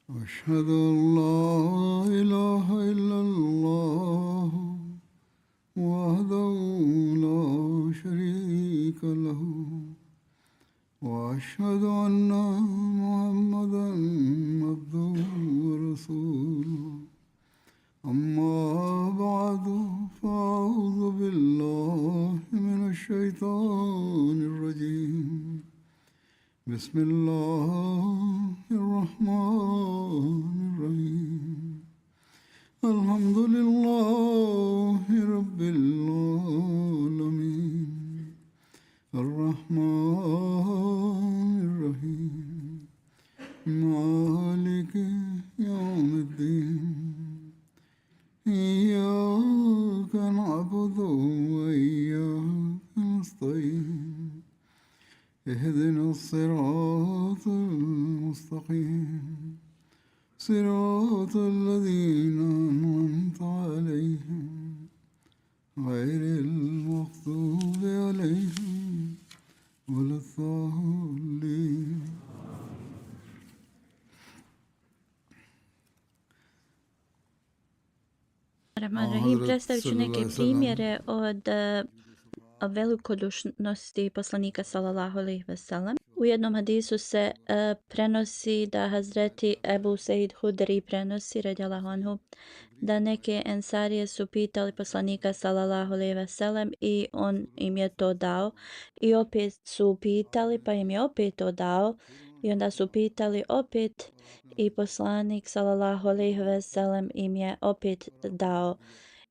أشهد أن لا إله إلا الله وحده لا شريك له وأشهد أن محمدا عبده ورسوله أما بعد فأعوذ بالله من الشيطان الرجيم بسم الله الرحمن الرحيم الحمد لله رب العالمين الرحمن الرحيم مالك يوم الدين إياك نعبد وإياك نستعين اهدنا الصراط المستقيم صراط الذين أنعمت عليهم غير المغضوب عليهم ولا الضالين. Rahman Rahim, predstavit ću neke primjere od velikodušnosti poslanika sallallahu alejhi ve sellem. U jednom hadisu se prenosi da Hazreti Ebu Seid Hudri prenosi radijallahu anhu da neke ensarije su pitali poslanika sallallahu alejhi ve sellem i on im je to dao i opet su pitali pa im je opet to dao i onda su pitali opet i poslanik sallallahu alejhi ve sellem im je opet dao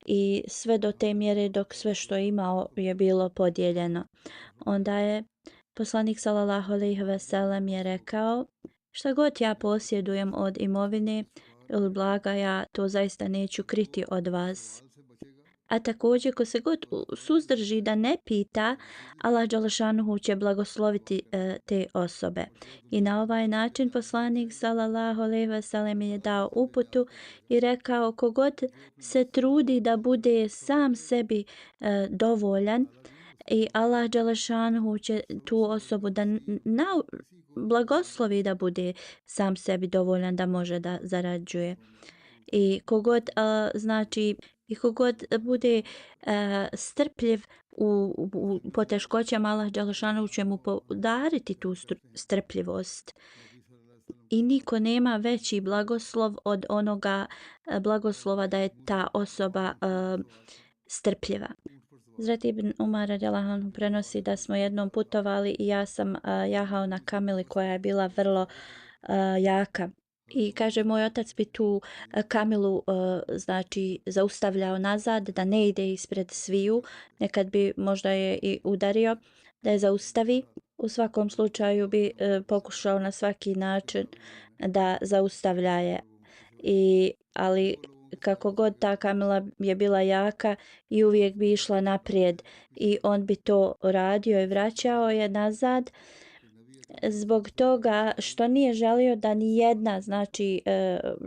i sve do te mjere dok sve što je imao je bilo podijeljeno. Onda je poslanik sallallahu alejhi ve sellem je rekao: šta god ja posjedujem od imovine ili blaga, ja to zaista neću kriti od vas. A također ko se god suzdrži da ne pita, Allah dželešanuhu će blagosloviti te osobe. I na ovaj način poslanik sallallahu alejhi ve sellem je dao uputu i rekao kogod se trudi da bude sam sebi dovoljan i Allah dželešanuhu će tu osobu da blagoslovi da bude sam sebi dovoljan da može da zarađuje. I kogod i kogod bude strpljiv u poteškoćama, Allah dželešanuhu će mu podariti tu strpljivost. I niko nema veći blagoslov od onoga blagoslova da je ta osoba strpljiva. Hazreti ibn Umar radijallahu anhu prenosi da smo jednom putovali i ja sam jahao na kamili koja je bila vrlo jaka. I kaže, moj otac bi tu kamilu zaustavljao nazad da ne ide ispred sviju, nekad bi možda je i udario da je zaustavi. U svakom slučaju bi pokušao na svaki način da zaustavlja je. Ali kako god ta kamila je bila jaka i uvijek bi išla naprijed i on bi to radio i vraćao je nazad zbog toga što nije želio da ni jedna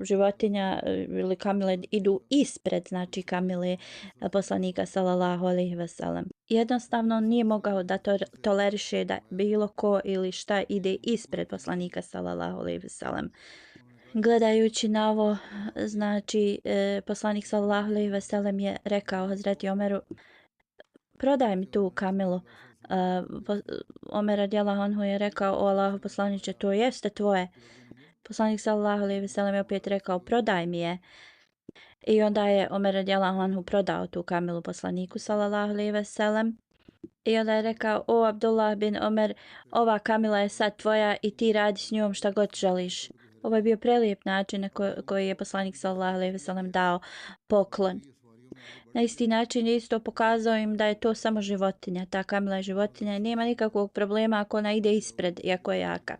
životinja ili kamile idu ispred kamile poslanika sallallahu alejhi ve sellem. Jednostavno nije mogao da to toleriše da bilo ko ili šta ide ispred poslanika sallallahu alejhi ve sellem. Gledajući na ovo, poslanik sallallahu alejhi ve sellem je rekao Hazreti Omeru: prodaj mi tu kamilu. Omer radijallahu anhu je rekao: o Allahov poslaniče, to jeste tvoje. Poslanik sallallahu alejhi ve sellem je opet rekao: prodaj mi je. I onda je Omer radijallahu anhu prodao tu kamilu poslaniku sallallahu alejhi ve sellem. I onda je rekao: o Abdullah bin Omer, ova kamila je sad tvoja i ti radi s njom šta god želiš. Ovo je bio prelijep način na koji je poslanik sallallahu alejhi ve sellem dao poklon. Na isti način je isto pokazao im da je to samo životinja. Ta kamila je životinja i nema nikakvog problema ako ona ide ispred, iako je jaka.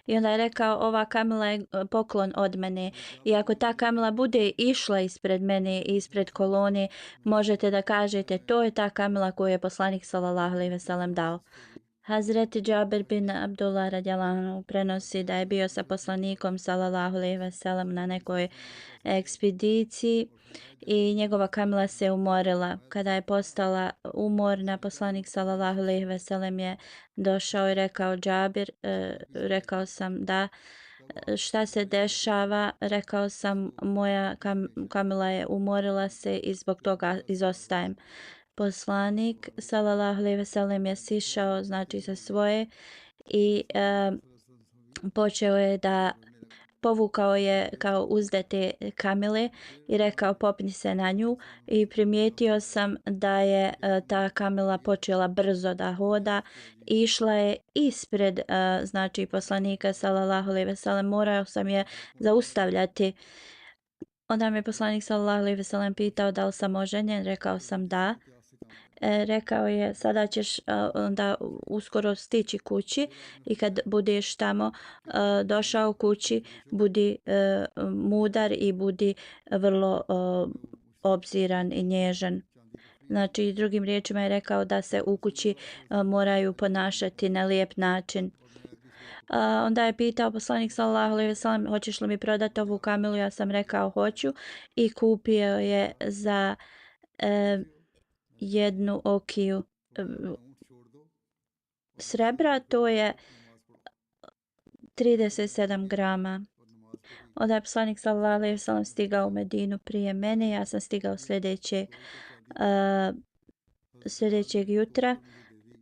I onda je rekao: ova kamila je poklon od mene i ako ta kamila bude išla ispred mene i ispred kolone, možete da kažete to je ta kamila koju je poslanik sallallahu alejhi ve sellem dao. Hazreti Džabir bin Abdullah radijallahu anhu prenosi da je bio sa poslanikom sallallahu alejhi ve sellem na nekoj ekspediciji i njegova kamila se umorila. Kada je postala umorna, poslanik sallallahu alejhi ve sellem je došao i rekao: Džabir, rekao sam da šta se dešava. Rekao sam, moja Kamila je umorila se i zbog toga izostajem. Poslanik sallallahu alejhi ve sellem je sišao, znači sa svoje i počeo je da povukao je kao uzdete kamile i rekao popni se na nju i primijetio sam da je ta kamila počela brzo da hoda i išla je ispred znači poslanika sallallahu alejhi ve sellem. Morao sam je zaustavljati. Onda me poslanik sallallahu alejhi ve sellem pitao da li sam oženjen, rekao sam da. Rekao je sada ćeš onda uskoro stići kući i kad budeš tamo došao kući budi mudar i budi vrlo obziran i nježan. Znači drugim riječima je rekao da se u kući moraju ponašati na lijep način. Onda je pitao poslanik sallallahu alejhi ve sellem hoćeš li mi prodati ovu kamilu, ja sam rekao hoću i kupio je za jednu okiju srebra, to je 37 grama. Onda je poslanik sallallahu alejhi ve sellem stigao u Medinu prije mene, ja sam stigao sljedećeg jutra.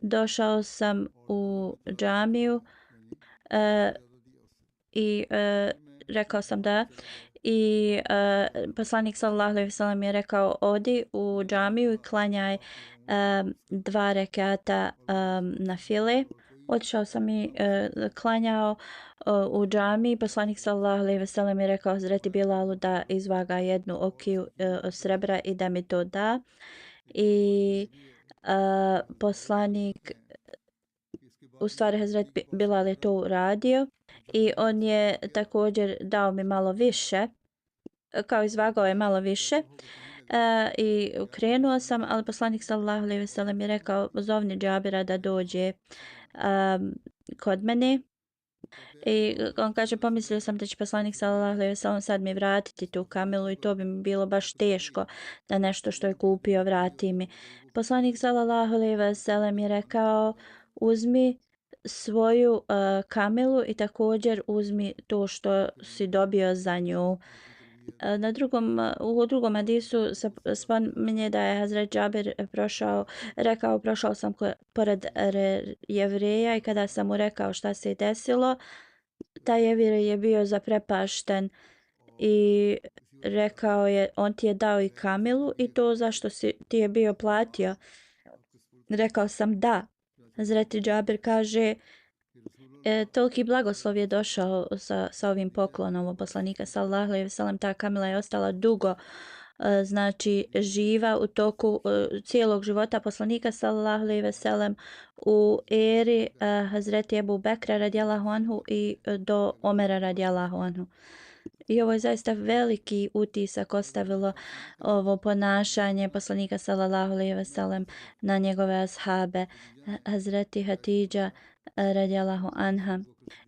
Došao sam u džamiju i rekao sam da i poslanik sallallahu alejhi ve sellem je rekao odi u džamiju i klanjaj 2 rekata na file. Otišao sam i klanjao u džamiji. Poslanik sallallahu alejhi ve sellem je rekao Hazreti Bilalu da izvaga jednu okiju srebra i da mi to da. I poslanik, u stvari Hazreti Bilal je to uradio i on je također dao mi malo više, kao izvagao je malo više i krenuo sam, ali poslanik sallallahu alejhi ve sellem je rekao zovni Džabira da dođe kod mene. I on kaže pomislio sam da će poslanik sallallahu alejhi ve sellem sad mi vratiti tu kamilu i to bi mi bilo baš teško da nešto što je kupio vrati mi. Poslanik sallallahu alejhi ve sellem je rekao uzmi svoju kamilu i također uzmi to što si dobio za nju. U drugom hadisu se spominje da je Hazret Džabir rekao prošao sam pored Jevreja i kada sam mu rekao šta se desilo, taj Jevrej je bio zaprepašten i rekao je on ti je dao i kamilu i to zašto ti je bio platio. Rekao sam da. Hazret Džabir kaže toliki blagoslov je došao sa ovim poklonom od poslanika sallallahu alejhi ve sellem. Ta kamila je ostala dugo znači živa u toku cijelog života poslanika sallallahu alejhi ve sellem u eri Hazreti Ebu Bekra radijallahu anhu i do Omera radijallahu anhu. I ovo je zaista veliki utisak ostavilo ovo ponašanje poslanika sallallahu alejhi ve sellem na njegove ashabe. Hazreti Hatidža radijallahu anha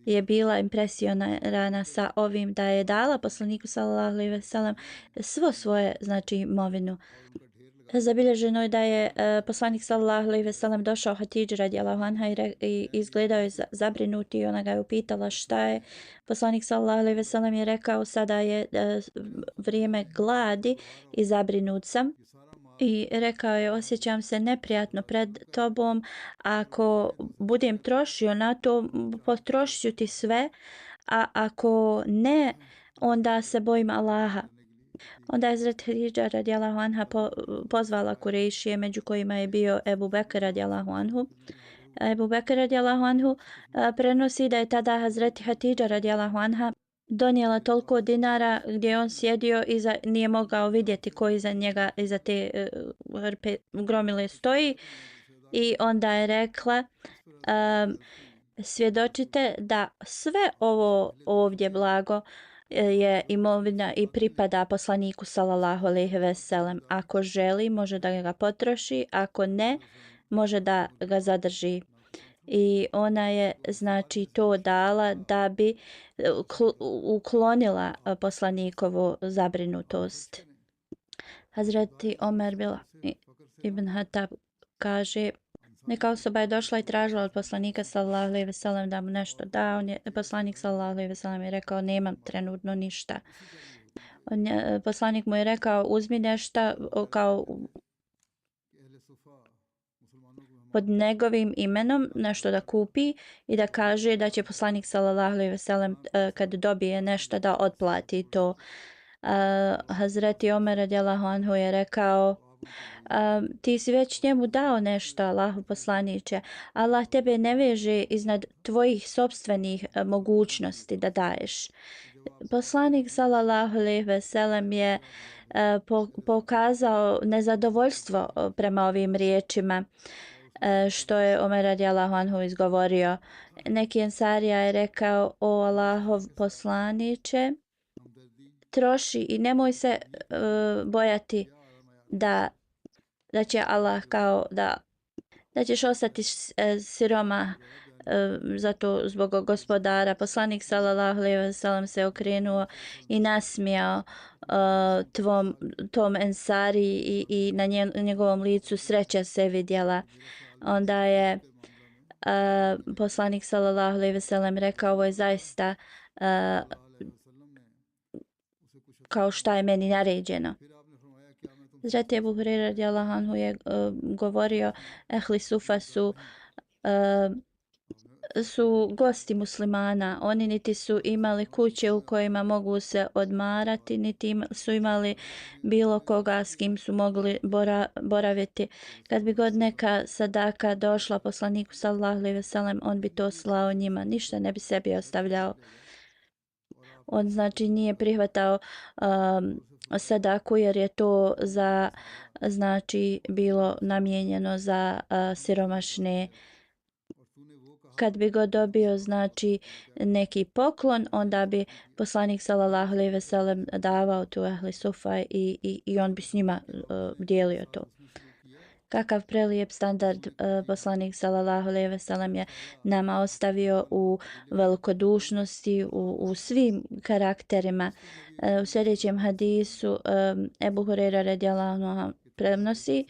je bila impresionirana sa ovim da je dala poslaniku sallallahu alejhi ve sellem svo svoje znači imovinu. Zabilježeno je da je poslanik sallallahu alejhi ve sellem došao Hatidži radijallahu anha i izgledao je zabrinuti i ona ga je upitala šta je. Poslanik sallallahu alejhi ve sellem je rekao sada je vrijeme gladi i zabrinut sam. I rekao je osjećam se neprijatno pred tobom, ako budem trošio na to potrošit ću ti sve, a ako ne onda se bojim Allaha. Onda je Hazret Hatidža radijallahu anha pozvala Kurejšije među kojima je bio Ebu Bekr radijallahu anhu. Ebu Bekr radijallahu anhu prenosi da je tada Hazret Hatidža radijallahu anha donijela toliko dinara gdje je on sjedio i nije mogao vidjeti ko iza njega, iza te hrpe gromile stoji. I onda je rekla svjedočite da sve ovo ovdje blago je imovina i pripada poslaniku sallallahu alejhi ve sellem. Ako želi može da ga potroši, ako ne može da ga zadrži. I ona je znači to dala da bi uklonila poslanikovu zabrinutost. Hazreti Omer ibn Hatab kaže Neka osoba je došla i tražila od poslanika sallallahu alejhi ve sellem da mu nešto da. Poslanik sallallahu alejhi ve sellem je rekao nemam trenutno ništa. Poslanik mu je rekao uzmi nešto kao pod njegovim imenom nešto da kupi i da kaže da će poslanik sallallahu alejhi ve sellem kad dobije nešto da otplati to. Hazreti Omer radijallahu anhu je rekao ti si već njemu dao nešto, Allahu poslaniče. Allah tebe ne veže iznad tvojih sopstvenih mogućnosti da daješ. Poslanik sallallahu alejhi ve sellem je pokazao nezadovoljstvo prema ovim riječima što je Omer radijallahu anhu izgovorio. Neki ensarija je rekao o Allahov poslaniče troši i nemoj se bojati da će Allah kao da ćeš ostati siroma zato zbog gospodara. Poslanik sallallahu alejhi ve sellem se okrenuo i nasmijao tom ensari i na njegovom licu sreća se vidjela. Onda je poslanik sallallahu alejhi ve sellem rekao ovo je zaista kao šta je meni naređeno. Hazreti Ebu Hurajra radijallahu anhu je govorio ehli sufa su gosti muslimana. Oni niti su imali kuće u kojima mogu se odmarati, niti su imali bilo koga s kim su mogli boraviti. Kad bi god neka sadaka došla poslaniku sallallahu alejhi ve sellem, on bi to slao njima. Ništa ne bi sebi ostavljao. On znači nije prihvatao sadaku jer je to znači bilo namijenjeno za siromašne. Kad bi go dobio znači neki poklon, onda bi poslanik sallallahu alejhi ve sellem davao tu ehli sufa i on bi s njima dijelio to. Kakav prelijep standard poslanik sallallahu alejhi ve sellem je nama ostavio u velikodušnosti, u svim karakterima. U sljedećem hadisu Ebu Hurajra radijallahu anhu prenosi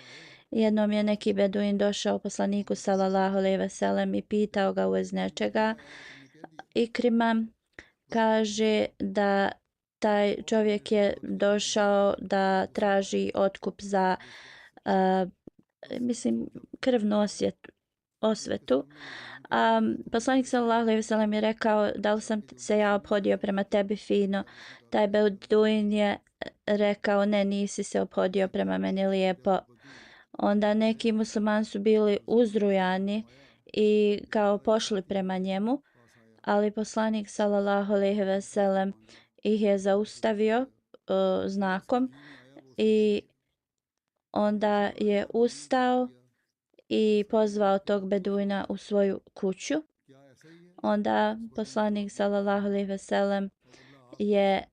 jednom je neki beduin došao poslaniku sallallahu alejhi ve sellem i pitao ga u vezi nečega. Ikrima kaže da taj čovjek je došao da traži otkup za krvnu osvetu. Poslanik sallallahu alejhi ve sellem je rekao da li sam se ja ophodio prema tebi fino. Taj beduin je rekao ne, nisi se ophodio prema meni lijepo. Onda neki muslimani su bili uzrujani i kao pošli prema njemu, ali poslanik sallallahu alejhi ve sellem ih je zaustavio znakom i onda je ustao i pozvao tog beduina u svoju kuću. Onda poslanik sallallahu alejhi ve sellem je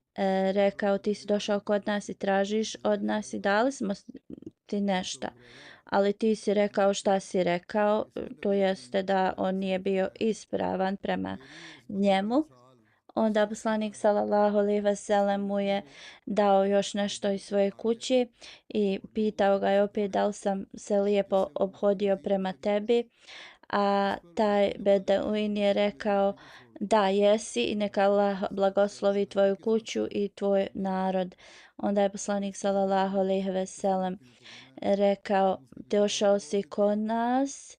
rekao ti si došao kod nas i tražiš od nas i dali smo ti nešto. Ali ti si rekao šta si rekao, to jeste da on nije bio ispravan prema njemu. Onda poslanik sallallahu alejhi ve sellem mu je dao još nešto iz svoje kući i pitao ga je opet da li sam se lijepo ophodio prema tebi. A taj beduin je rekao da jesi i neka Allah blagoslovi tvoju kuću i tvoj narod. Onda je poslanik sallallahu alejhi ve sellem rekao došao si kod nas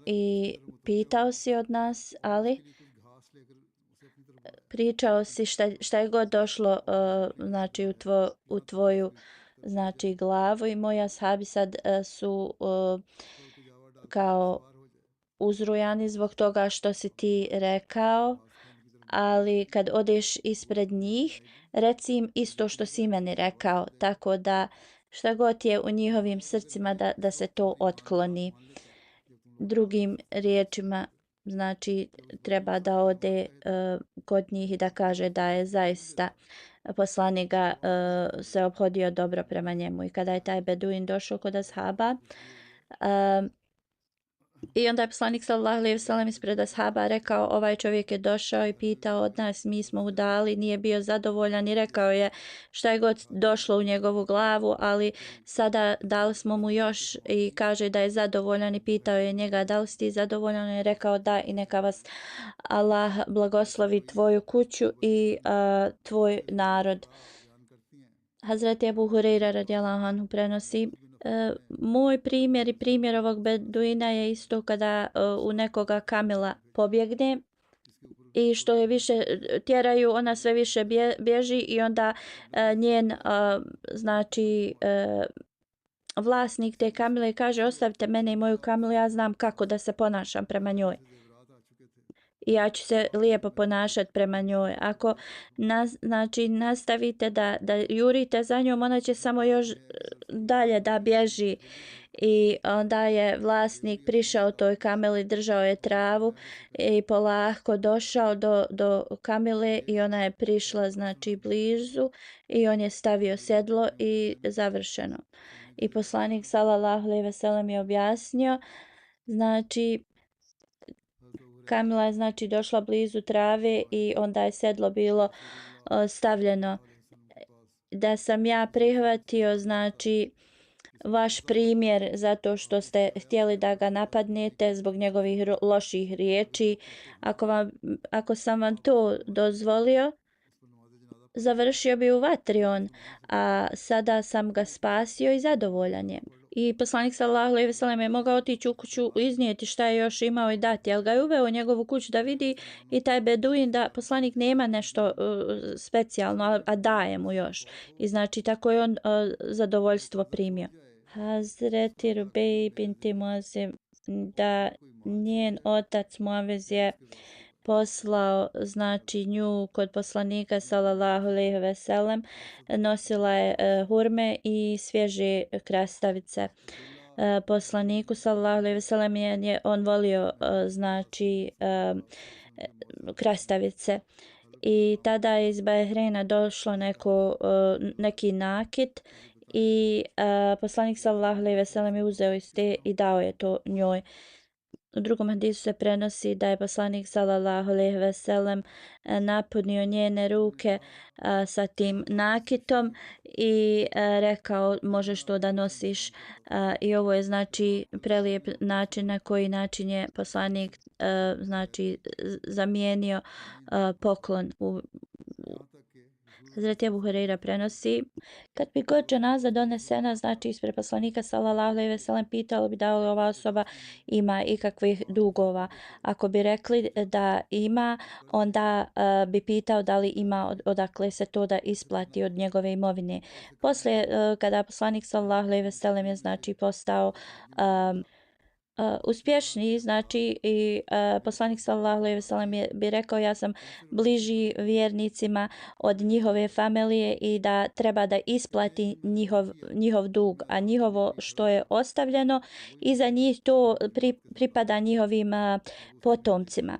i pitao si od nas, ali pričao si šta je god došlo znači u tvoju znači glavu i moji ashabi sad su kao uzrujani zbog toga što si ti rekao, ali kad odeš ispred njih reci im isto što si meni rekao, tako da šta god je u njihovim srcima da se to otkloni. Drugim riječima znači treba da ode kod njih i da kaže da je zaista poslanik ga se ophodio dobro prema njemu. I kada je taj beduin došao kod ashaba, I onda je poslanik sallallahu alejhi ve sellem ispred ashaba rekao, ovaj čovjek je došao i pitao od nas, mi smo mu dali, nije bio zadovoljan i rekao je šta je god došlo u njegovu glavu, ali sada dali smo mu još i kaže da je zadovoljan i pitao je njega da li si ti zadovoljan i rekao da i neka vas Allah blagoslovi tvoju kuću i tvoj narod. Hazreti Ebu Hureyra radijallahu anhu prenosi moj primjer i primjer ovog beduina je isto kada u nekoga kamila pobjegne i što je više tjeraju, ona sve više bježi i onda njen znači vlasnik te kamile kaže ostavite mene i moju kamilu, ja znam kako da se ponašam prema njoj. I ja ću se lijepo ponašati prema njoj. Ako znači nastavite da jurite za njom, ona će samo još dalje da bježi. I onda je vlasnik prišao toj kameli, držao je travu i polako došao do kamile i ona je prišla znači blizu i on je stavio sedlo i završeno. I poslanik sallallahu alejhi ve sellem je objasnio, znači kamila je znači došla blizu trave i onda je sedlo bilo stavljeno. Da sam ja prihvatio znači vaš primjer zato što ste htjeli da ga napadnete zbog njegovih loših riječi. Ako sam vam to dozvolio, završio bi u vatri on, a sada sam ga spasio i zadovoljan je. I poslanik sallallahu alejhi ve sellem je mogao otići u kuću, iznijeti šta je još imao i dati, ali ga je uveo u njegovu kuću da vidi i taj beduin da poslanik nema nešto specijalno, a daje mu još. I znači tako je on zadovoljstvo primio. Hazreti Rubej binti Muazim da njen otac Muavez je poslao znači nju kod poslanika sallallahu alejhi ve sellem, nosila je hurme i svježe krastavice. Poslaniku sallallahu alejhi ve sellem je on volio znači krastavice. I tada je iz Bahreina došlo neki nakit i poslanik sallallahu alejhi ve sellem je uzeo iz te i dao je to njoj. U drugom hadisu se prenosi da je poslanik sallallahu alejhi ve sellem napunio njene ruke sa tim nakitom i rekao možeš to da nosiš. I ovo je znači prelijep način na koji način je poslanik znači zamijenio poklon u Hazreti Ebu Hureyra prenosi, kad bi god dženaza donesena, znači ispred poslanika sallallahu alejhi ve sellem, pitalo bi da li ova osoba ima ikakvih dugova. Ako bi rekli da ima, onda bi pitao da li ima odakle se to da isplati od njegove imovine. Poslije, kada poslanik sallallahu alejhi ve sellem je znači postao uspješniji, znači i poslanik sallallahu alejhi ve sellem bi rekao ja sam bliži vjernicima od njihove familije i da treba da isplati njihov dug, a njihovo što je ostavljeno iza njih to pripada njihovim potomcima.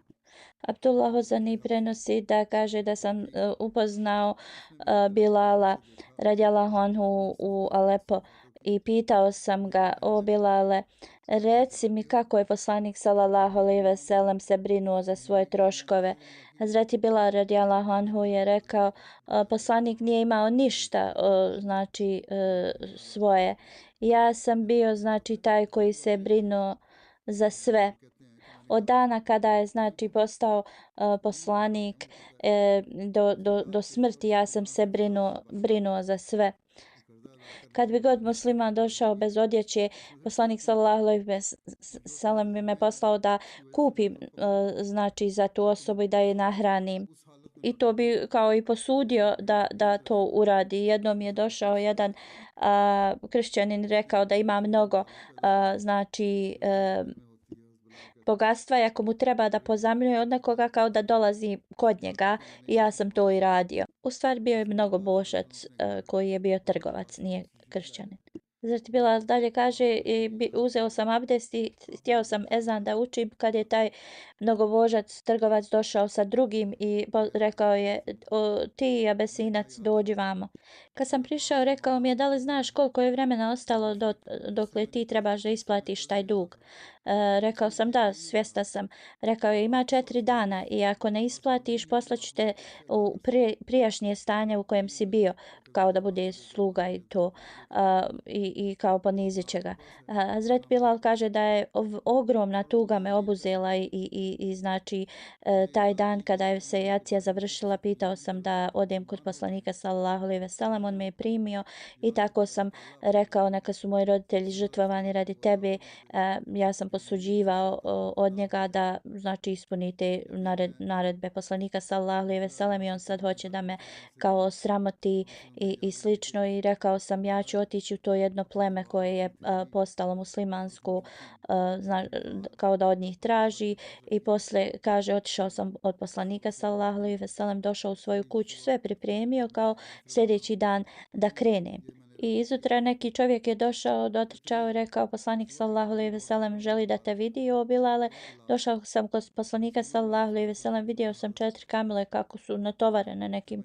Abdullah Hozani prenosi da kaže da sam upoznao Bilala radijallahu anhu u Alepo i pitao sam ga, o Bilale, reci mi kako je poslanik sallallahu alejhi ve sellem se brinuo za svoje troškove. Hazreti Bilal radijallahu anhu je rekao, poslanik nije imao ništa znači svoje. Ja sam bio znači taj koji se brinuo za sve. Od dana kada je znači postao poslanik do smrti ja sam se brinuo za sve. Kad bi god musliman došao bez odjeće, poslanik sallallahu alejhi ve sellem bi me poslao da kupim znači za tu osobu i da je nahranim. I to bi kao i posudio da to uradi. Jednom je došao jedan kršćanin rekao da ima mnogo znači bogatstva i ako mu treba da pozajmljuje od nekoga kao da dolazi kod njega i ja sam to i radio. U stvari bio je mnogo božac koji je bio trgovac, nije kršćanin. Zatim Bilal dalje kaže, uzeo sam abdest i htio sam ezan da učim kad je taj mnogobožac trgovac došao sa drugim i rekao je, ti Abesinac dođi vamo. Kad sam prišao rekao mi je da li znaš koliko je vremena ostalo dokle ti trebaš da isplatiš taj dug. Rekao sam da, svjesna sam. Rekao je ima 4 dana i ako ne isplatiš poslaću te u prijašnje stanje u kojem si bio, kao da bude sluga i to i kao ponizit će ga. Hazret Bilal kaže da je ogromna tuga me obuzela i znači taj dan kada je se jacija završila pitao sam da odem kod poslanika sallallahu alejhi ve sellem, on me je primio i tako sam rekao neka su moji roditelji žrtvovani radi tebe. Ja sam posuđivao od njega da znači ispunite naredbe poslanika sallallahu alejhi ve sellem i on sad hoće da me kao sramoti i slično i rekao sam ja ću otići u to jedno pleme koje je postalo muslimansko kao da od njih traži i posle kaže otišao sam od poslanika sallallahu alejhi ve sellem, došao u svoju kuću, sve pripremio kao sljedeći dan da krene. I izutra neki čovjek je došao, dotrčao i rekao poslanik sallallahu alejhi ve sellem želi da te vidi o Bilale. Došao sam kod poslanika sallallahu alejhi ve sellem, vidio sam 4 kamile kako su natovarene nekim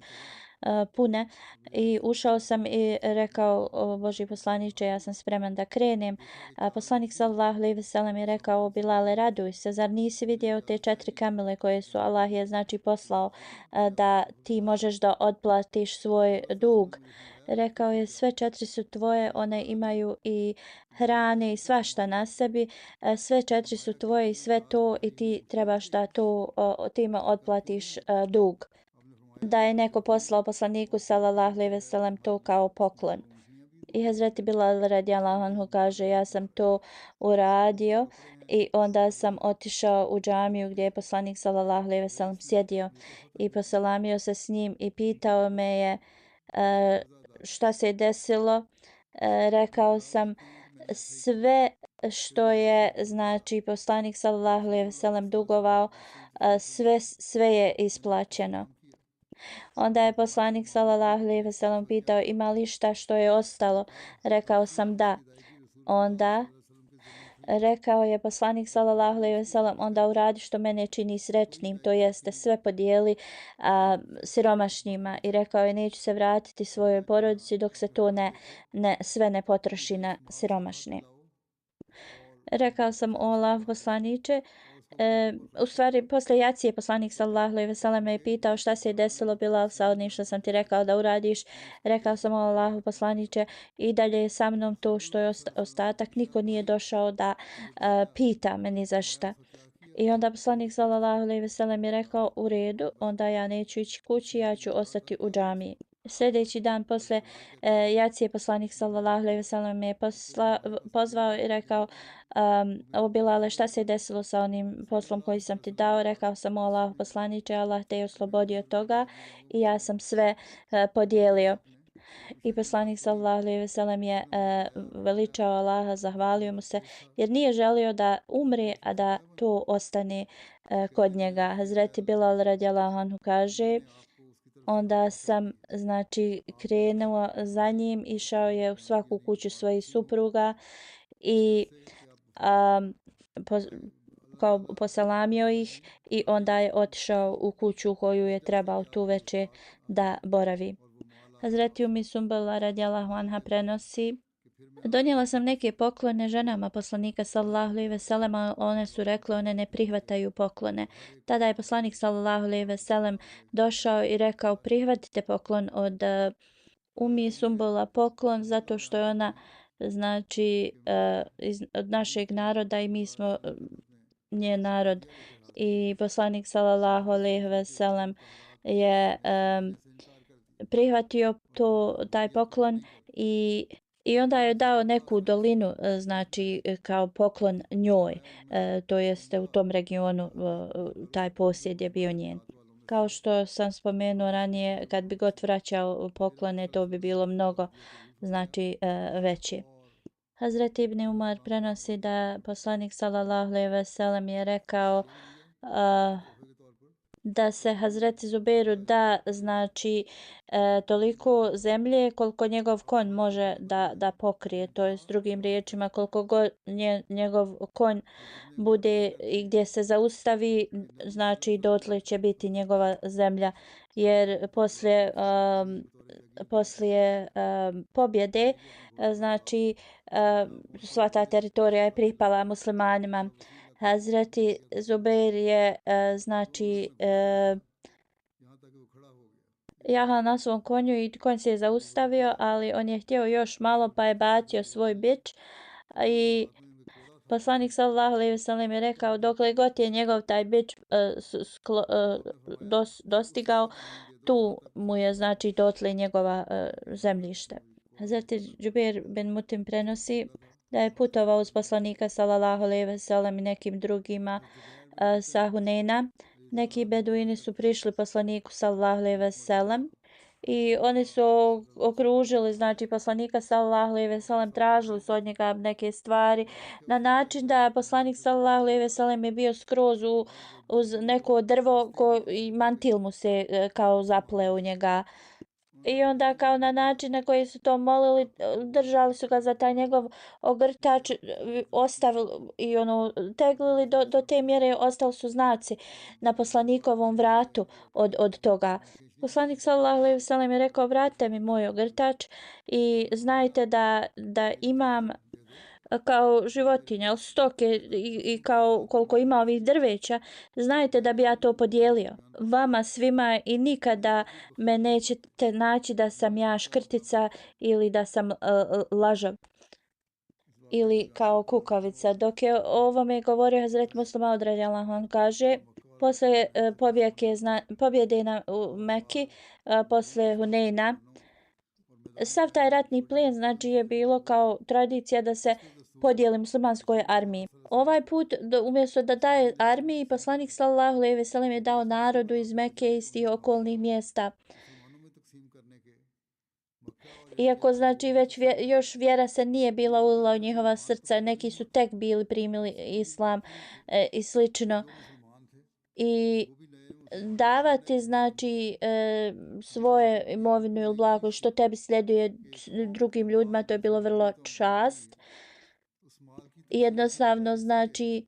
pune i ušao sam i rekao o Božji poslaniče ja sam spreman da krenem. Poslanik sallallahu alejhi ve sellem je rekao Bilale raduj se, zar nisi vidio te 4 kamile koje su Allah je znači poslao da ti možeš da otplatiš svoj dug. Rekao je sve 4 su tvoje, one imaju i hrane i svašta na sebi, sve 4 su tvoje i sve to i ti trebaš da to time otplatiš dug. Da je neko poslao poslaniku sallallahu alejhi ve sellem to kao poklon. I Hazreti Bilal radijallahu anhu kaže ja sam to uradio i onda sam otišao u džamiju gdje je poslanik sallallahu alejhi ve sellem sjedio i poselamio se s njim i pitao me je šta se je desilo. Rekao sam sve što je znači poslanik sallallahu alejhi ve sellem dugovao, sve je isplaćeno. Onda je poslanik sallallahu alejhi ve sellem pitao ima li šta što je ostalo. Rekao sam da. Onda rekao je poslanik sallallahu alejhi ve sellem onda uradi što mene čini srećnim, to jeste sve podijeli siromašnjima i rekao je neću se vratiti svojoj porodici dok se to sve ne potroši na siromašne. Rekao sam o Allah poslaniče, u stvari posle jacije poslanik sallallahu alejhi ve sellem je pitao šta se je desilo Bilal sa onim što sam ti rekao da uradiš. Rekao sam o Allahu poslaniče i dalje je sa mnom to što je ostatak, niko nije došao da pita me ni za šta. I onda poslanik sallallahu alejhi ve sellem je rekao u redu, onda ja neću ići kući, ja ću ostati u džamiji. Sljedeći dan posle jacije poslanik sallallahu alejhi ve sellem je pozvao i rekao o Bilale šta se je desilo sa onim poslom koji sam ti dao. Rekao sam o Allah poslaniče, Allah te je oslobodio od toga i ja sam sve podijelio. I poslanik sallallahu alejhi ve sellem je veličao Allaha, zahvalio mu se jer nije želio da umre, a da to ostane kod njega. Hazreti Bilal radijallahu anhu kaže onda sam znači krenuo za njim, išao je u svaku kuću svojih supruga i poselamio ih i onda je otišao u kuću koju je trebao tu veče da boravi. Hazreti Umi Sumbala radijallahu anha prenosi donijela sam neke poklone ženama poslanika sallallahu alejhi ve sellem, one su rekle one ne prihvataju poklone. Tada je poslanik sallallahu alejhi ve sellem došao i rekao prihvatite poklon od Umi Sumbala poklon zato što je ona znači od našeg naroda i mi smo njen narod. I poslanik sallallahu alejhi ve sellem je prihvatio taj poklon i onda je dao neku dolinu, znači kao poklon njoj, to jeste u tom regionu taj posjed je bio njen. Kao što sam spomenuo ranije, kad bi god vraćao poklone, to bi bilo mnogo znači veće. Hazret Ibn Umar prenosi da poslanik sallallahu alejhi ve sellem je rekao da se Hazreti Zubeiru da znači toliko zemlje koliko njegov konj može da pokrije, to je s drugim riječima koliko god njegov konj bude i gdje se zaustavi, znači dotle će biti njegova zemlja, jer poslije poslije pobjede, znači sva ta teritorija je pripala muslimanima. Hazreti Zubair je znači jahao na svom konju i konj se je zaustavio, ali on je htio još malo pa je bacio svoj bič i poslanik sallallahu alejhi ve sellem je rekao dokle god je njegov taj bič dostigao, tu mu je znači dotle njegova zemljište. Hazreti Džubeir bin Mutim prenosi da je putovao uz poslanika sallallahu alejhi ve sellem i nekim drugima sa Hunena. Neki beduini su prišli poslaniku sallallahu alejhi ve sellem i oni su okružili znači poslanika sallallahu alejhi ve sellem, tražili su od njega neke stvari na način da poslanik sallallahu alejhi ve sellem je bio skroz uz neko drvo i mantil mu se kao zapleo u njega. I onda kao na način na koji su to molili, držali su ga za taj njegov ogrtač, ostavili i teglili do te mjere, ostali su znaci na poslanikovom vratu od toga. Poslanik sallallahu alejhi ve sellem je rekao vratite mi moj ogrtač i znajte da imam kao životinja, stoke i kao koliko ima ovih drveća, znajte da bi ja to podijelio vama svima i nikada me nećete naći da sam ja škrtica ili da sam lažov ili kao kukavica. Dok je o ovome govorio Hazret Muslima Maud radijallahu anhu, kaže posle pobjede u Meki, posle Huneyna, sav taj ratni plijen znači je bilo kao tradicija da se podijeli muslimanskoj armiji. Ovaj put umjesto da daje armiji, poslanik sallallahu alejhi ve sellem je dao narodu iz Mekke i iz tih okolnih mjesta. Iako znači već još vjera se nije bila ulila u njihova srca, neki su tek bili primili islam i slično. I davati znači svoje imovinu ili blago što tebi sljeduje drugim ljudima, to je bilo vrlo čast. I jednostavno znači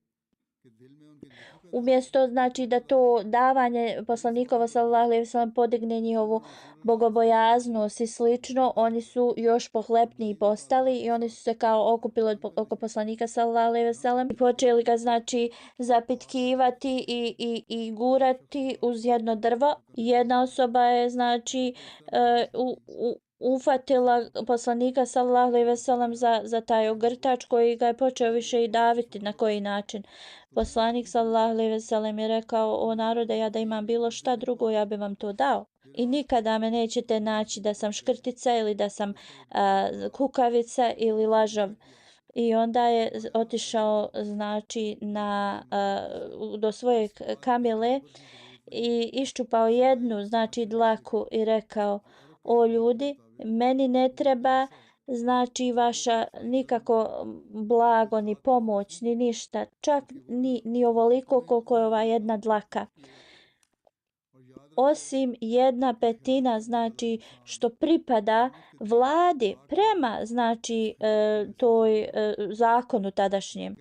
umjesto znači da to davanje poslanikova sallallahu alejhi ve sellem podigne njihovu bogobojaznost i slično, oni su još pohlepniji postali i oni su se kao okupili oko poslanika sallallahu alejhi ve sellem i počeli ga znači zapitkivati i gurati uz jedno drvo. Jedna osoba je znači ufatila poslanika sallallahu alejhi ve sellem za taj ogrtač koji ga je počeo više i daviti na koji način. Poslanik sallallahu alejhi ve sellem je rekao: o narode, ja da imam bilo šta drugo, ja bih vam to dao. I nikada me nećete naći da sam škrtica ili da sam kukavica ili lažov. I onda je otišao znači do svoje kamile i iščupao jednu znači dlaku i rekao: o ljudi, meni ne treba znači vaša nikako blago, ni pomoć, ni ništa, čak ni ovoliko koliko je ova jedna dlaka. Osim 1/5 znači što pripada vladi prema znači toj zakonu tadašnjem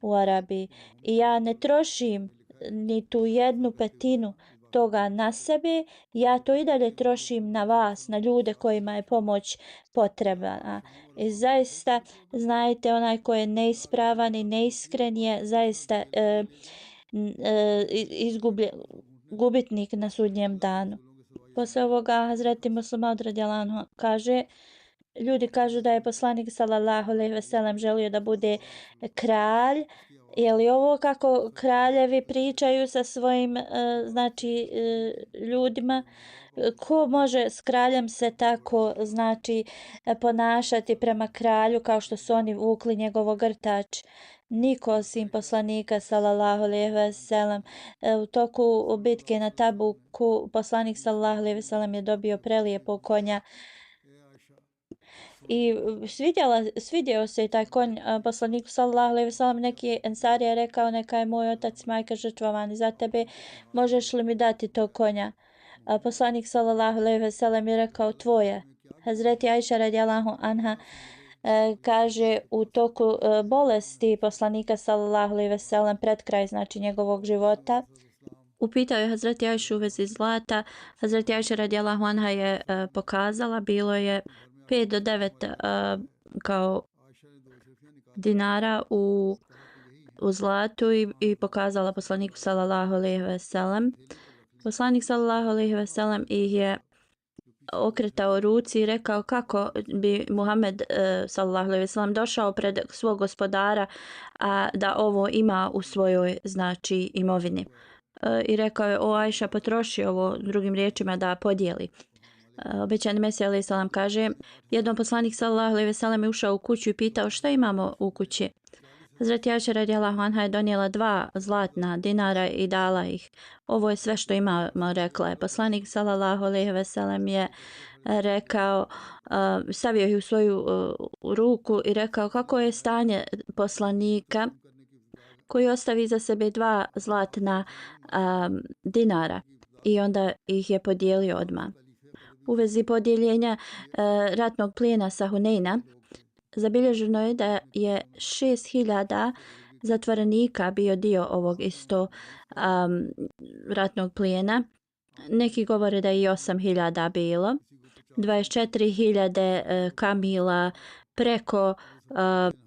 u Arabiji. I ja ne trošim ni tu 1/5 toga na sebe, ja to i dalje trošim na vas, na ljude kojima je pomoć potrebna. I zaista, znajte, onaj ko je neispravan i neiskren je zaista gubitnik na sudnjem danu. Posle ovoga Hazreti Muslima Maud radijallahu anhu kaže: ljudi kažu da je poslanik sallallahu alejhi ve sellem želio da bude kralj. Je li ovo kako kraljevi pričaju sa svojim znači ljudima? Ko može s kraljem se tako znači ponašati prema kralju kao što su oni vukli njegov ogrtač? Niko osim poslanika sallallahu alejhi ve sellem. U toku bitke na Tabuku poslanik sallallahu alejhi ve sellem je dobio prelijepog konja. I svidio se i taj konj poslaniku sallallahu alejhi ve sellem. Neki ensarija je rekao: neka je moj otac, majka žrtvovani za tebe, možeš li mi dati tog konja? Poslanik sallallahu alejhi ve sellem je rekao: tvoje. Hazreti Ajša radijallahu anha kaže u toku bolesti poslanika sallallahu alejhi ve sellem, pred kraj znači njegovog života, Upitao je Hazreti Ajšu u vezi zlata. Hazreti Ajša radijallahu anha je pokazala, bilo je 5 do 9 kao dinara u zlatu i pokazala poslaniku sallallahu alejhi ve sellem. Poslanik sallallahu alejhi ve sellem ih je okretao ruci i rekao kako bi Muhammed sallallahu alejhi ve sellem došao pred svog gospodara a da ovo ima u svojoj znači imovini. I rekao je: o Ajša, potroši ovo, drugim riječima da podijeli. Obećani Mesija alejhi selam kaže: jednom poslanik sallallahu alejhi ve sellem je ušao u kuću i pitao šta imamo u kući. Hazreti Ajša radijallahu anha je donijela 2 zlatna dinara i dala ih. Ovo je sve što imamo, rekla je. Poslanik sallallahu alejhi ve sellem je rekao, stavio ih u svoju ruku i rekao kako je stanje poslanika koji ostavi za sebe 2 zlatna dinara i onda ih je podijelio odmah. U vezi podijeljenja ratnog plijena sa Hunejna zabilježeno je da je 6000 zatvorenika bio dio ovog isto ratnog plijena. Neki govore da je i 8000 bilo. 24.000 kamila, preko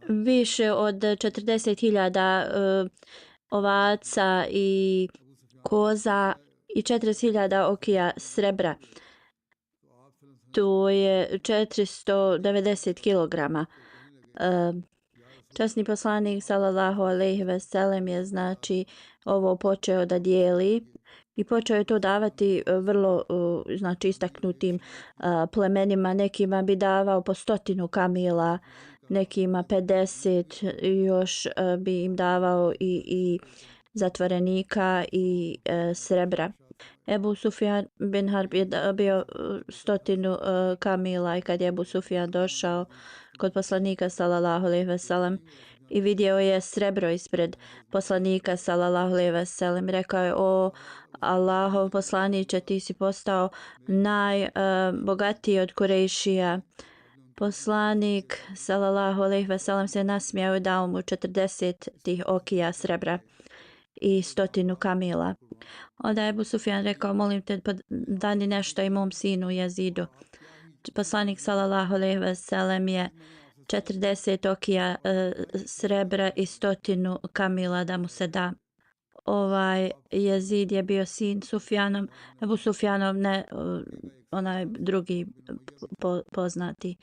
više od 40.000 ovaca i koza i 40.000 okija srebra. To je 490 kilograma. Časni poslanik sallallahu alejhi ve sellem je znači ovo počeo da dijeli i počeo je to davati vrlo znači istaknutim plemenima. Nekima bi davao po 100 kamila, nekima 50, još bi im davao i zatvorenika i srebra. Ebu Sufjan bin Harb je bio 100 kamila i kad je Ebu Sufjan došao kod poslanika sallallahu alejhi ve sellem i vidio je srebro ispred poslanika sallallahu alejhi ve sellem, rekao je: o Allahov poslaniče, ti si postao najbogatiji od Kurejšija. Poslanik sallallahu alejhi ve sellem se nasmijao i dao mu 40 tih okija srebra i 100 kamila. Onda je Ebu Sufjan rekao: molim te, dani nešto i mom sinu Jezidu. Poslanik sallallahu alejhi ve sellem je 40 okija srebra i 100 kamila da mu se da. Ovaj Jezid je bio sin Sufjanov, Ebu Sufjanov, ne onaj drugi poznati.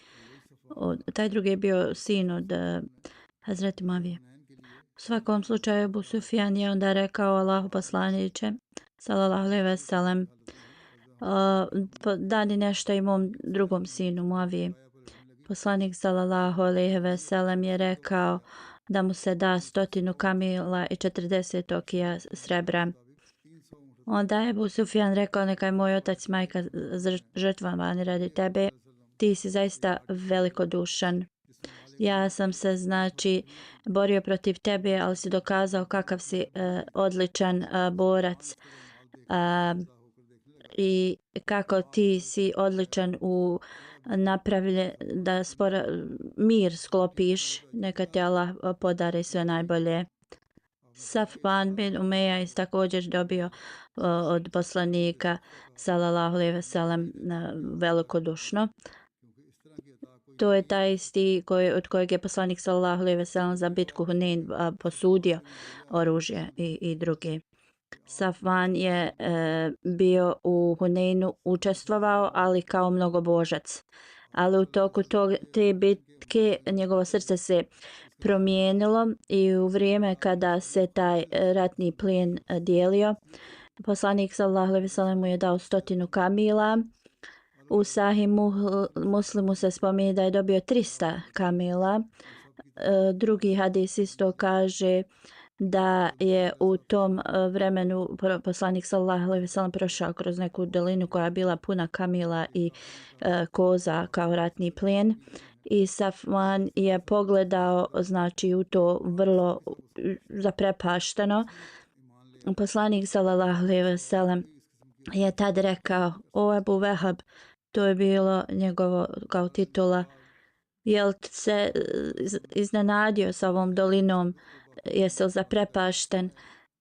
Taj drugi je bio sin od Hazreti Muavije. U svakom slučaju Ebu Sufjan je onda rekao: Allahu poslaniče sallallahu alejhi ve sellem, dani nešto i mom drugom sinu Muaviji. Poslanik sallallahu alejhi ve sellem je rekao da mu se da 100 kamila i 40 okija srebra. Onda je Ebu Sufjan rekao: neka je moj otac i majka žrtvovani radi tebe, ti si zaista velikodušan. Ja sam se znači borio protiv tebe, ali si dokazao kakav si odličan borac i kako ti si odličan u napravlje da mir sklopiš. Neka ti Allah podari sve najbolje. Safvan bin Umeja je također dobio od poslanika sallallahu alejhi ve sellem velikodušno. To je taj isti od kojeg je poslanik sallallahu alejhi ve sellem za bitku Hunein posudio oružje i druge. Safvan je bio u Huneinu učestvovao, ali kao mnogobožac. Ali u toku te bitke njegovo srce se promijenilo i u vrijeme kada se taj ratni plijen dijelio, poslanik sallallahu alejhi ve sellem mu je dao 100 kamila. U Sahih Muslimu se spominje da je dobio 300 kamila. Drugi hadis isto kaže da je u tom vremenu poslanik sallallahu alejhi ve sellem prošao kroz neku dolinu koja je bila puna kamila i koza kao ratni plijen. I Safvan je pogledao znači u to vrlo zaprepašteno. Poslanik sallallahu alejhi ve sellem je tad rekao: o Ebu Vehab, to je bilo njegovo kao titula, jel se iznenadio sa ovom dolinom, jesi li zaprepašten?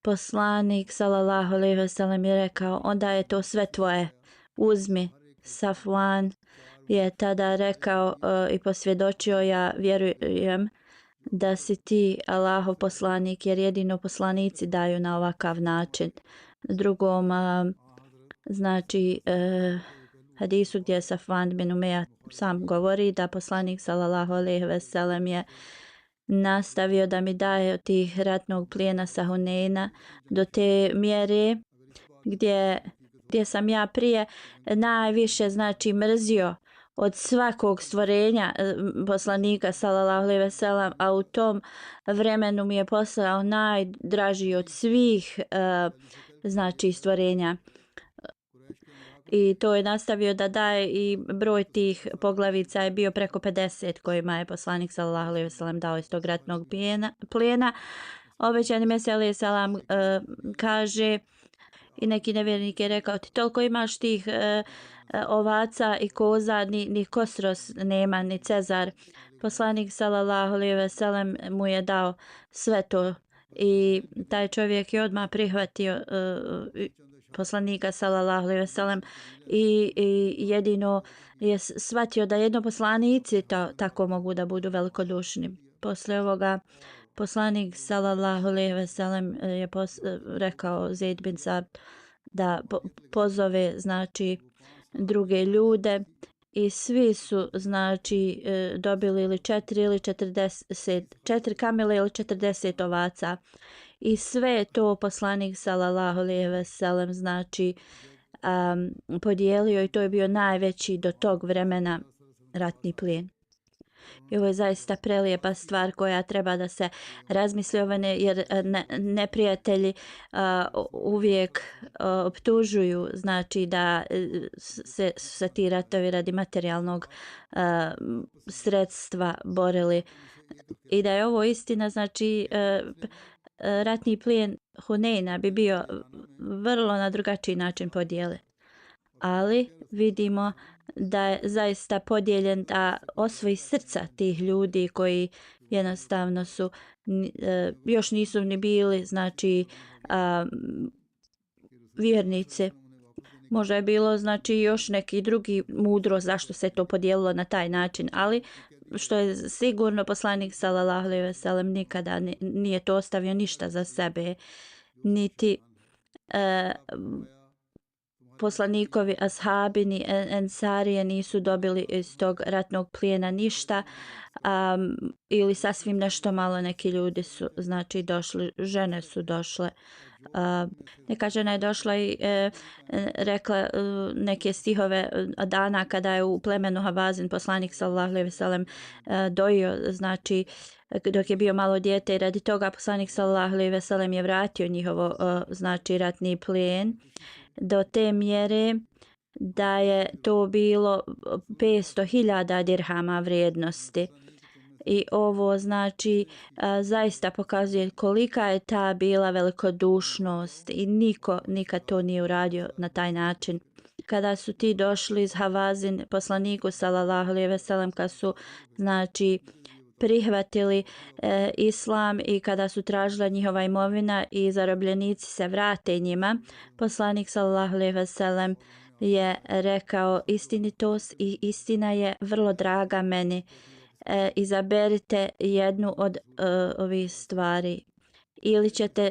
Poslanik sallallahu alejhi ve sellem je rekao, onda je to sve tvoje, uzmi. Safwan je tada rekao i posvjedočio, ja vjerujem da si ti Allahov poslanik, jer jedino poslanici daju na ovakav način. Drugom znači hadisu gdje Safwan bin Umeja sam govori da poslanik sallallahu alejhi ve sellem je nastavio da mi daje od tih ratnog plijena sa Huneina do te mjere gdje sam ja prije najviše znači mrzio od svakog stvorenja poslanika sallallahu alejhi ve sellem, a u tom vremenu mi je postao najdraži od svih znači stvorenja. I to je nastavio da daje i broj tih poglavica je bio preko 50 kojima je poslanik sallallahu alejhi ve sellem dao iz tog ratnog plijena. Obećani Mesija alejhi selam kaže i neki nevjernik je rekao ti toliko imaš tih ovaca i koza, ni Kosros nema, ni Cezar. Poslanik sallallahu alejhi ve sellem mu je dao sve to i taj čovjek je odmah prihvatio poslanika sallallahu alejhi ve sellem i jedino je shvatio da jedno poslanici tako mogu da budu velikodušni. Posle ovoga poslanik sallallahu alejhi ve sellem je rekao Zeid bin Sabit da pozove znači druge ljude i svi su znači dobili ili 4 kamile ili 40 ovaca. I sve to poslanik sallallahu alejhi ve sellem znači podijelio i to je bio najveći do tog vremena ratni plijen. I ovo je zaista prelijepa stvar koja treba da se razmisli jer neprijatelji uvijek optužuju znači da se ti ratovi radi materijalnog sredstva borili i da je ovo istina znači ratni plijen Huneina bi bio vrlo na drugačiji način podijeljen. Ali vidimo da je zaista podijeljen da osvoji srca tih ljudi koji jednostavno su još nisu ni bili znači vjernici. Možda je bilo znači još neki drugi mudro zašto se to podijelilo na taj način, ali što je sigurno poslanik sallallahu alejhi ve sellem nikada nije to ostavio ništa za sebe, niti poslanikovi ashabi ni ensarije nisu dobili iz tog ratnog plijena ništa ili sasvim nešto malo. Neki ljudi su znači došli, žene su došle. Neka žena je došla i rekla neke stihove dana kada je u plemenu Havazin poslanik sallallahu alejhi ve sellem dojio, znači dok je bio malo dijete i radi toga poslanik sallallahu alejhi ve sellem je vratio njihovo znači ratni plijen do te mjere da je to bilo 500.000 dirhama vrijednosti. I ovo znači zaista pokazuje kolika je ta bila velikodušnost i niko nikad to nije uradio na taj način. Kada su ti došli iz Havazin poslaniku sallallahu alejhi ve sellem, kad su znači prihvatili islam i kada su tražila njihova imovina i zarobljenici se vrate njima, poslanik sallallahu alejhi ve sellem je rekao istinitost i istina je vrlo draga meni. Izaberite jednu od ovih stvari. Ili ćete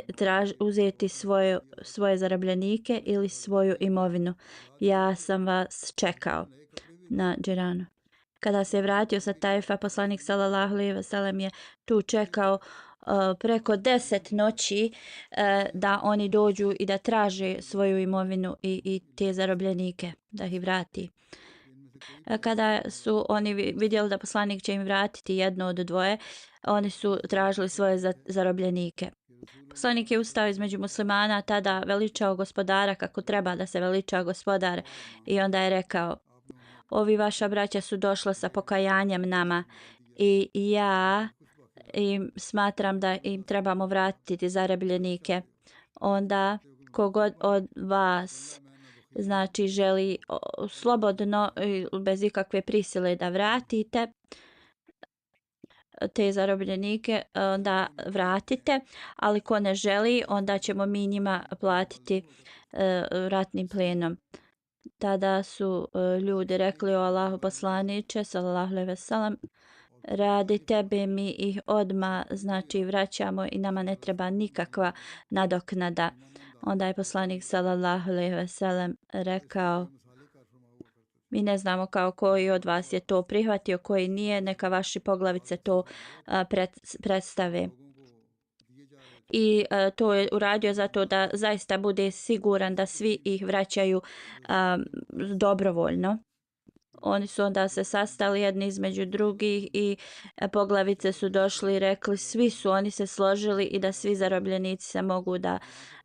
uzeti svoje zarobljenike ili svoju imovinu. Ja sam vas čekao na Džiranu. Kada se je vratio sa Tajfa, poslanik sallallahu alejhi ve sellem je tu čekao preko 10 noći da oni dođu i da traže svoju imovinu i te zarobljenike da ih vrati. Kada su oni vidjeli da poslanik će im vratiti jedno od dvoje, oni su tražili svoje zarobljenike. Poslanik je ustao između muslimana, tada veličao gospodara kako treba da se veliča gospodar i onda je rekao: ovi vaša braća su došla sa pokajanjem nama i ja im smatram da im trebamo vratiti zarobljenike. Onda kogod od vas znači želi slobodno bez ikakve prisile da vratite, te zarobljenike, onda vratite, ali ko ne želi, onda ćemo mi njima platiti ratnim plenom. Tada su ljudi rekli o Allahu poslaniče, sallallahu alejhi ve sellem, radi tebe mi ih odma znači vraćamo i nama ne treba nikakva nadoknada. Onda je poslanik sallallahu alejhi ve sellem rekao, mi ne znamo kao koji od vas je to prihvatio, koji nije, neka vaši poglavice to predstave. I to je uradio zato da zaista bude siguran da svi ih vraćaju dobrovoljno. Oni su onda se sastali jedni između drugih i poglavice su došli i rekli, svi su oni se složili i da svi zarobljenici se mogu da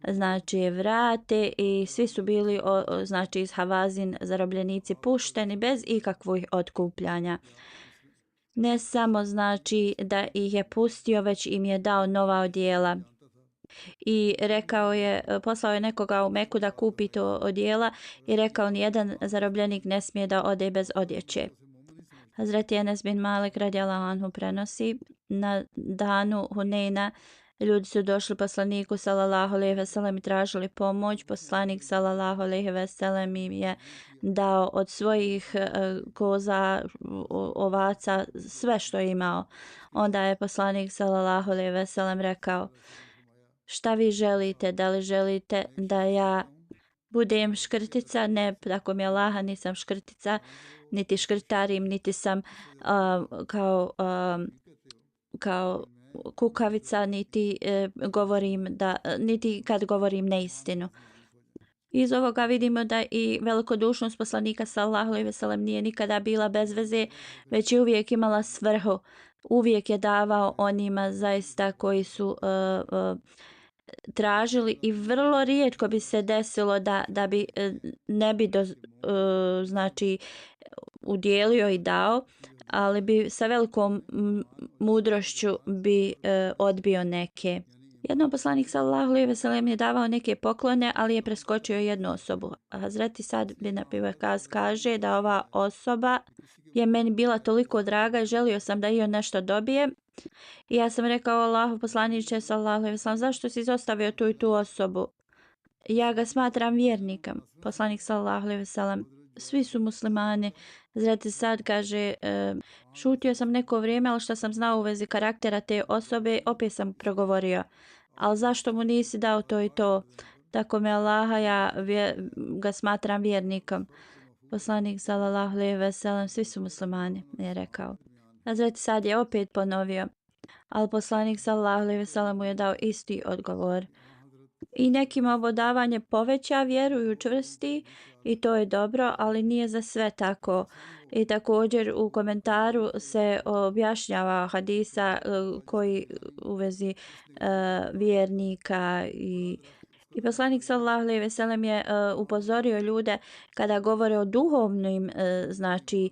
znači vrate i svi su bili znači iz Havazin zarobljenici pušteni bez ikakvih otkupljanja. Ne samo znači da ih je pustio, već im je dao nova odjela. I rekao je, poslao je nekoga u Meku da kupi to odjela i rekao nijedan zarobljenik ne smije da ode bez odjeće. Hazreti Enes bin Malik radijallahu anhu prenosi, na danu Hunejna ljudi su došli poslaniku sallallahu alejhi ve sellem i tražili pomoć. Poslanik sallallahu alejhi ve sellem im je dao od svojih koza, ovaca, sve što je imao. Onda je poslanik sallallahu alejhi ve sellem rekao, šta vi želite? Da li želite da ja budem škrtica? Ne, tako mi Allaha, nisam škrtica, niti škrtarim, niti sam kao kukavica, niti niti kad govorim neistinu. Iz ovoga vidimo da i velikodušnost poslanika sallallahu alejhi ve sellem nije nikada bila bez veze, već je uvijek imala svrhu. Uvijek je davao onima zaista koji su tražili i vrlo rijetko bi se desilo da bi ne bi znači udjelio i dao, ali bi sa velikom mudrošću bi odbio neke. Jednom poslanik sallallahu alejhi ve sellem je davao neke poklone, ali je preskočio jednu osobu. Hazreti Sad bin Abi Waqqas kaže da ova osoba je meni bila toliko draga i želio sam da i on nešto dobije. I ja sam rekao Allahu poslaniče sallallahu alejhi ve sellem, zašto si izostavio tu i tu osobu? Ja ga smatram vjernikom. Poslanik sallallahu alejhi ve sellem, svi su muslimani. Hazreti Sad kaže, šutio sam neko vrijeme, ali što sam znao u vezi karaktera te osobe, opet sam progovorio. Ali zašto mu nisi dao to i to? Tako me Allaha, ja ga smatram vjernikom. Poslanik sallallahu alejhi ve sellem, svi su muslimani, je rekao. Hazreti Sad je opet ponovio, ali poslanik sallallahu alejhi ve sellem mu je dao isti odgovor. I nekima ovo davanje poveća vjeru i učvrsti i to je dobro, ali nije za sve tako. I također u komentaru se objašnjava hadisa koji u vezi vjernika i poslanik sallallahu alejhi ve sellem je upozorio ljude kada govore o duhovnim znači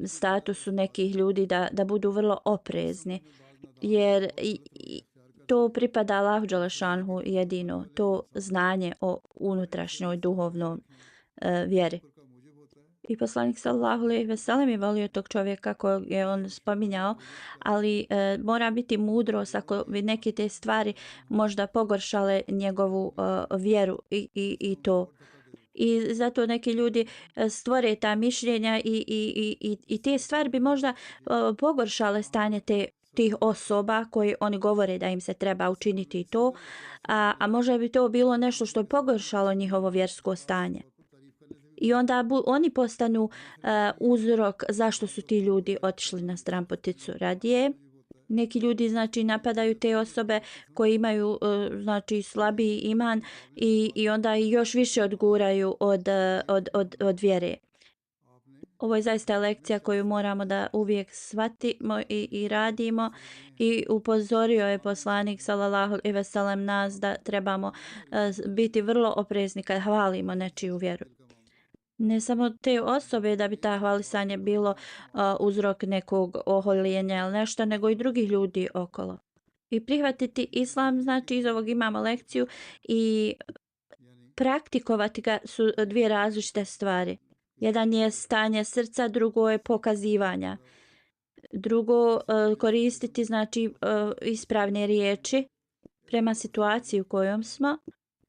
statusu nekih ljudi da budu vrlo oprezni, jer to pripada Allahu dželešanhu jedino, to znanje o unutrašnjoj duhovnom vjeri. I poslanik sallallahu alejhi ve sellem je volio tog čovjeka kojeg je on spominjao, ali mora biti mudrost ako bi neke te stvari možda pogoršale njegovu vjeru i to. I zato neki ljudi stvore ta mišljenja i te stvari bi možda pogoršale stanje tih osoba koji oni govore da im se treba učiniti to, a možda bi to bilo nešto što je pogoršalo njihovo vjersko stanje. I onda oni postanu uzrok zašto su ti ljudi otišli na stranputicu radije. Neki ljudi znači napadaju te osobe koji imaju znači slabiji iman i onda još više odguraju od vjere. Ovo je zaista lekcija koju moramo da uvijek shvatimo i radimo, i upozorio je poslanik sallallahu alejhi ve sellem nas da trebamo biti vrlo oprezni kad hvalimo nečiju vjeru. Ne samo te osobe da bi ta hvalisanje bilo uzrok nekog oholjenja ili nešto, nego i drugih ljudi okolo. I prihvatiti islam, znači iz ovog imamo lekciju, i praktikovati ga su dvije različite stvari. Jedan je stanje srca, drugo je pokazivanja. Drugo, koristiti znači ispravne riječi prema situaciji u kojom smo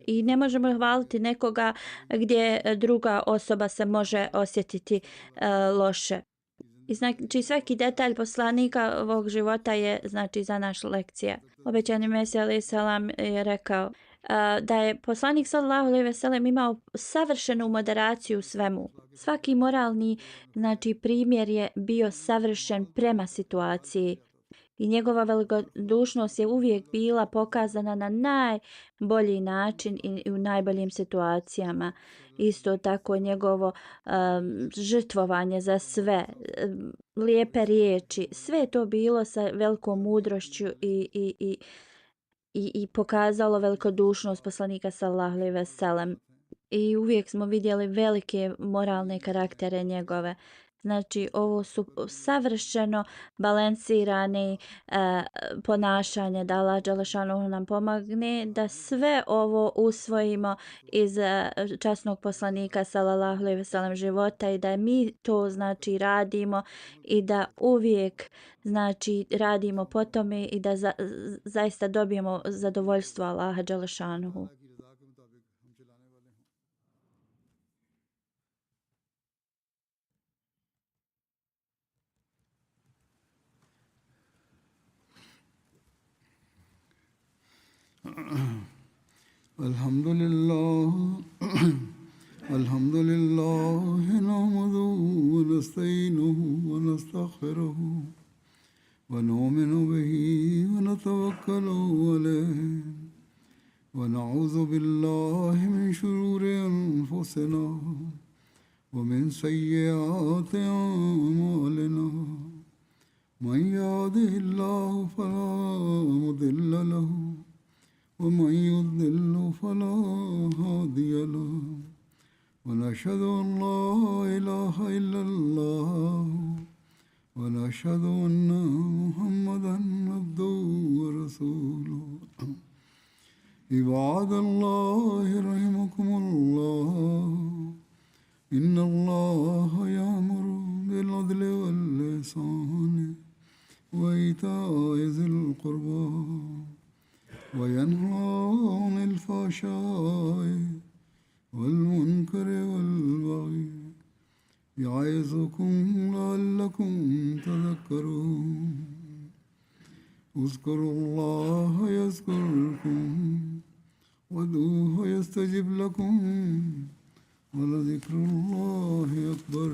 i ne možemo hvaliti nekoga gdje druga osoba se može osjetiti loše. I znači svaki detalj poslanika ovog života je znači za naš lekcija. Obećani Mesija alejhi selam je rekao da je poslanik sallallahu alejhi ve sellem imao savršenu moderaciju u svemu. Svaki moralni znači primjer je bio savršen prema situaciji. I njegova velikodušnost je uvijek bila pokazana na najbolji način i u najboljim situacijama. Isto tako njegovo žrtvovanje za sve, lijepe riječi, sve je to bilo sa velikom mudrošću i pokazalo velikodušnost poslanika sallallahu alejhi ve sellem. I uvijek smo vidjeli velike moralne karaktere njegove. Znači, ovo su savršeno balansirani ponašanje da Allah dželešanu nam pomogne da sve ovo usvojimo iz časnog poslanika sallallahu alejhi ve sellem života i da mi to znači radimo i da uvijek znači radimo po tome i da zaista dobijemo zadovoljstvo Allaha dželešanu. الحمد لله الحمد لله نحمده ونستعينه ونستغفره ونؤمن به ونتوكل عليه ونعوذ بالله من شرور أنفسنا ومن سيئات أعمالنا من يهده الله فلا مضل له ومن يضلل فلا هادي له ونشهد أن لا إله إلا الله ونشهد أن محمدا عبده ورسوله عباد الله رحمكم الله إن الله يأمر بالعدل والإحسان وإيتاء ذي القربى وينهى عن الفحشاء والمنكر والبغي يعظكم لعلكم تذكرون اذكروا الله يذكركم وادعوه يستجب لكم ولذكر الله أكبر